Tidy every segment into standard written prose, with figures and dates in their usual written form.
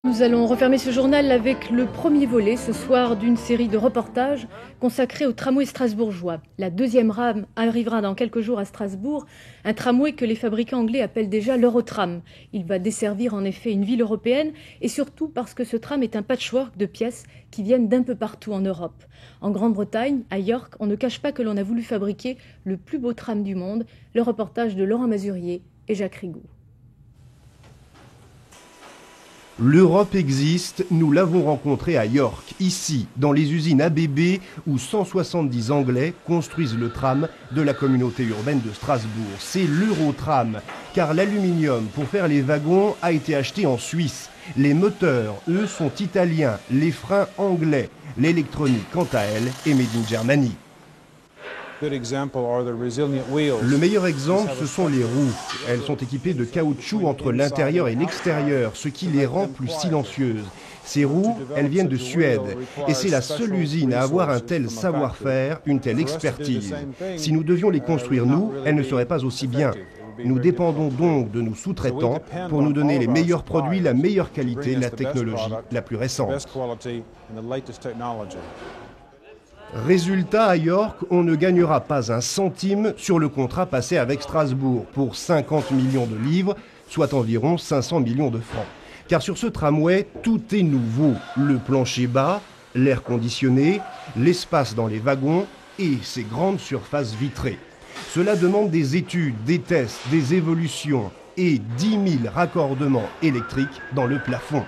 Nous allons refermer ce journal avec le premier volet ce soir d'une série de reportages consacrés au tramway strasbourgeois. La deuxième rame arrivera dans quelques jours à Strasbourg, un tramway que les fabricants anglais appellent déjà l'Eurotram. Il va desservir en effet une ville européenne et surtout parce que ce tram est un patchwork de pièces qui viennent d'un peu partout en Europe. En Grande-Bretagne, à York, on ne cache pas que l'on a voulu fabriquer le plus beau tram du monde. Le reportage de Laurent Mazurier et Jacques Rigaud. L'Europe existe, nous l'avons rencontrée à York, ici, dans les usines ABB, où 170 Anglais construisent le tram de la communauté urbaine de Strasbourg. C'est l'Eurotram, car l'aluminium pour faire les wagons a été acheté en Suisse. Les moteurs, eux, sont italiens, les freins anglais. L'électronique, quant à elle, est made in Germany. Le meilleur exemple, ce sont les roues. Elles sont équipées de caoutchouc entre l'intérieur et l'extérieur, ce qui les rend plus silencieuses. Ces roues, elles viennent de Suède. Et c'est la seule usine à avoir un tel savoir-faire, une telle expertise. Si nous devions les construire nous, elles ne seraient pas aussi bien. Nous dépendons donc de nos sous-traitants pour nous donner les meilleurs produits, la meilleure qualité, la technologie la plus récente. Résultat, à York, on ne gagnera pas un centime sur le contrat passé avec Strasbourg pour 50 millions de livres, soit environ 500 millions de francs. Car sur ce tramway, tout est nouveau. Le plancher bas, l'air conditionné, l'espace dans les wagons et ces grandes surfaces vitrées. Cela demande des études, des tests, des évolutions et 10 000 raccordements électriques dans le plafond.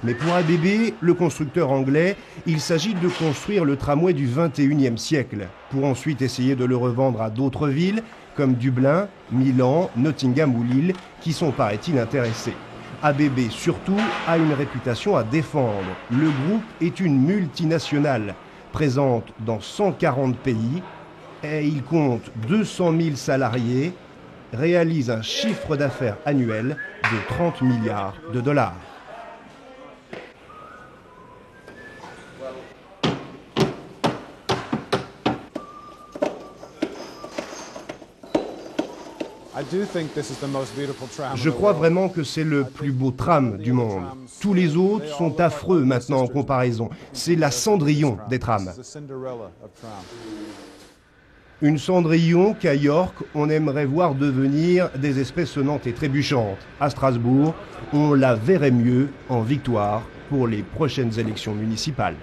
Mais pour ABB, le constructeur anglais, il s'agit de construire le tramway du 21e siècle, pour ensuite essayer de le revendre à d'autres villes, comme Dublin, Milan, Nottingham ou Lille, qui sont, paraît-il, intéressés. ABB, surtout, a une réputation à défendre. Le groupe est une multinationale, présente dans 140 pays, et il compte 200 000 salariés, réalise un chiffre d'affaires annuel de 30 milliards de dollars. Je crois vraiment que c'est le plus beau tram du monde. Tous les autres sont affreux maintenant en comparaison. C'est la Cendrillon des trams. Une Cendrillon qu'à York, on aimerait voir devenir des espèces sonnantes et trébuchantes. À Strasbourg, on la verrait mieux en victoire pour les prochaines élections municipales.